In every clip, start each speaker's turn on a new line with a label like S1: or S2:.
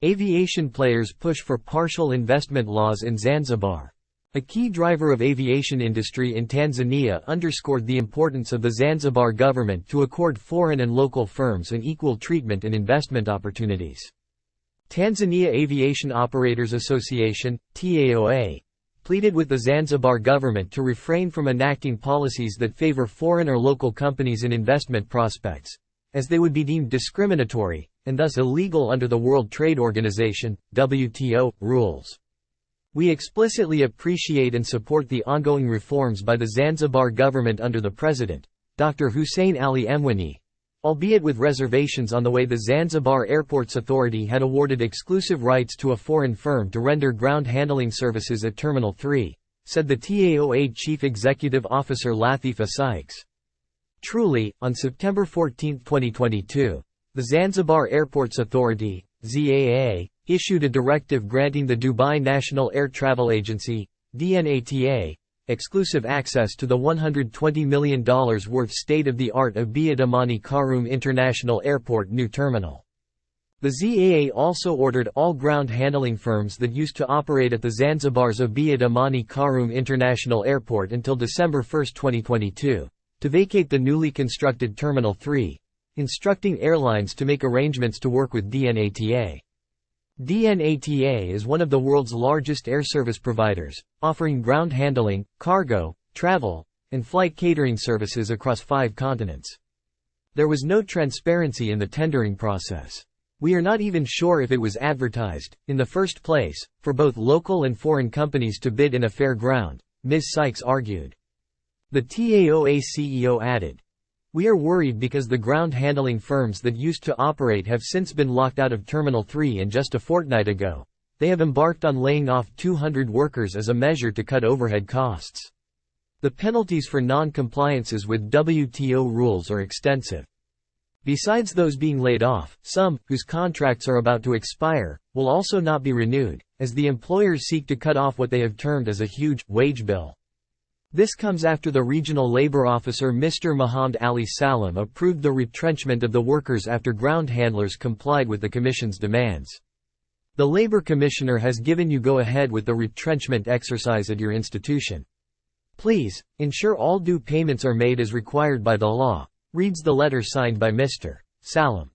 S1: Aviation players push for partial investment laws in Zanzibar. A key driver of aviation industry in Tanzania underscored the importance of the Zanzibar government to accord foreign and local firms an equal treatment in investment opportunities. Tanzania Aviation Operators Association, TAOA, pleaded with the Zanzibar government to refrain from enacting policies that favor foreign or local companies in investment prospects, as they would be deemed discriminatory, and thus illegal under the World Trade Organization, WTO, rules. We explicitly appreciate and support the ongoing reforms by the Zanzibar government under the President, Dr. Hussein Ali Mwinyi, albeit with reservations on the way the Zanzibar Airports Authority had awarded exclusive rights to a foreign firm to render ground handling services at Terminal 3, said the TAOA Chief Executive Officer Latifa Sykes. Truly, on September 14, 2022, the Zanzibar Airports Authority, ZAA, issued a directive granting the Dubai National Air Travel Agency, DNATA, exclusive access to the $120 million worth state-of-the-art Abiad Amani Karum International Airport new terminal. The ZAA also ordered all ground handling firms that used to operate at the Zanzibar's Abiad Amani Karum International Airport until December 1, 2022, to vacate the newly constructed Terminal 3, instructing airlines to make arrangements to work with DNATA. DNATA is one of the world's largest air service providers, offering ground handling, cargo, travel, and flight catering services across 5 continents. There was no transparency in the tendering process. We are not even sure if it was advertised, in the first place, for both local and foreign companies to bid in a fair ground, Ms. Sykes argued. The TAOA CEO added, "We are worried because the ground handling firms that used to operate have since been locked out of Terminal 3, and just a fortnight ago, they have embarked on laying off 200 workers as a measure to cut overhead costs. The penalties for non-compliances with WTO rules are extensive. Besides those being laid off, some, whose contracts are about to expire, will also not be renewed, as the employers seek to cut off what they have termed as a huge wage bill." This comes after the regional labor officer Mr. Muhammad Ali Salam approved the retrenchment of the workers after ground handlers complied with the Commission's demands. "The Labor Commissioner has given you go-ahead with the retrenchment exercise at your institution. Please, ensure all due payments are made as required by the law," reads the letter signed by Mr. Salam.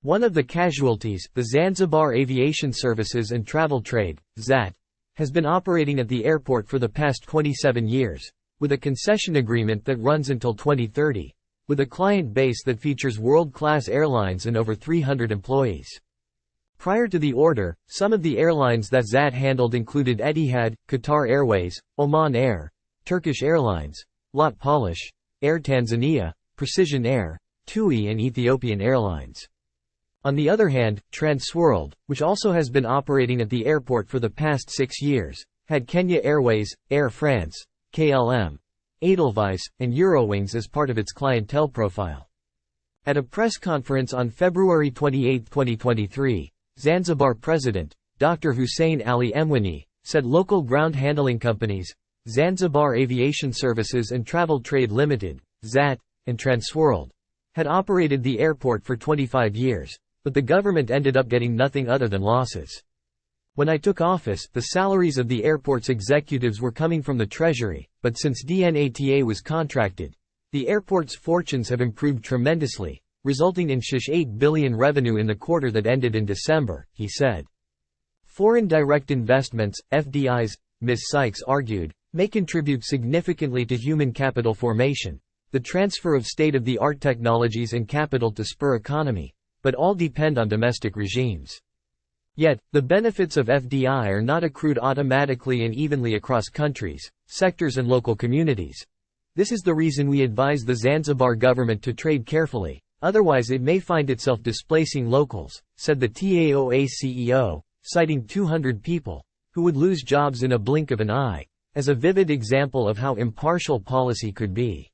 S1: One of the casualties, the Zanzibar Aviation Services and Travel Trade, ZAT, has been operating at the airport for the past 27 years, with a concession agreement that runs until 2030, with a client base that features world-class airlines and over 300 employees. Prior to the order, some of the airlines that ZAT handled included Etihad, Qatar Airways, Oman Air, Turkish Airlines, Lot Polish, Air Tanzania, Precision Air, TUI and Ethiopian Airlines. On the other hand, Transworld, which also has been operating at the airport for the past 6 years, had Kenya Airways, Air France, KLM, Edelweiss, and Eurowings as part of its clientele profile. At a press conference on February 28, 2023, Zanzibar President, Dr. Hussein Ali Mwinyi, said local ground handling companies, Zanzibar Aviation Services and Travel Trade Limited, ZAT, and Transworld, had operated the airport for 25 years. But the government ended up getting nothing other than losses. "When I took office, the salaries of the airport's executives were coming from the treasury, but since DNATA was contracted, the airport's fortunes have improved tremendously, resulting in $8 billion revenue in the quarter that ended in December," he said. Foreign direct investments, FDIs, Ms. Sykes argued, may contribute significantly to human capital formation, the transfer of state-of-the-art technologies and capital to spur economy, but all depend on domestic regimes. Yet, the benefits of FDI are not accrued automatically and evenly across countries, sectors and local communities. This is the reason we advise the Zanzibar government to trade carefully, otherwise it may find itself displacing locals, said the TAOA CEO, citing 200 people, who would lose jobs in a blink of an eye, as a vivid example of how impartial policy could be.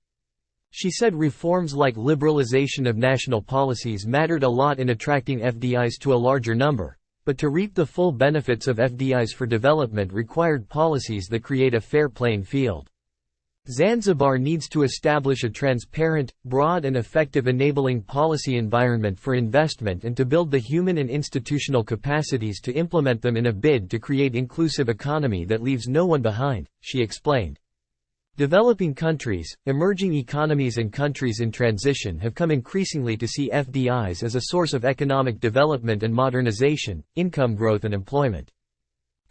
S1: She said reforms like liberalization of national policies mattered a lot in attracting FDIs to a larger number, but to reap the full benefits of FDIs for development required policies that create a fair playing field. Zanzibar needs to establish a transparent, broad and effective enabling policy environment for investment and to build the human and institutional capacities to implement them in a bid to create inclusive economy that leaves no one behind, she explained. Developing countries, emerging economies and countries in transition have come increasingly to see FDIs as a source of economic development and modernization, income growth and employment.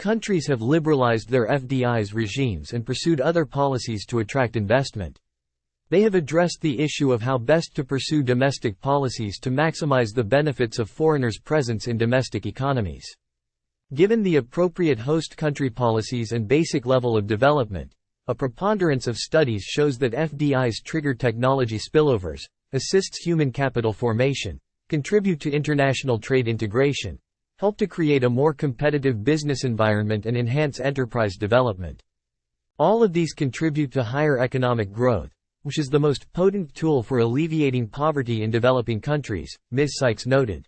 S1: Countries have liberalized their FDIs regimes and pursued other policies to attract investment. They have addressed the issue of how best to pursue domestic policies to maximize the benefits of foreigners' presence in domestic economies. Given the appropriate host country policies and basic level of development, a preponderance of studies shows that FDIs trigger technology spillovers, assists human capital formation, contribute to international trade integration, help to create a more competitive business environment and enhance enterprise development. All of these contribute to higher economic growth, which is the most potent tool for alleviating poverty in developing countries, Ms. Sykes noted.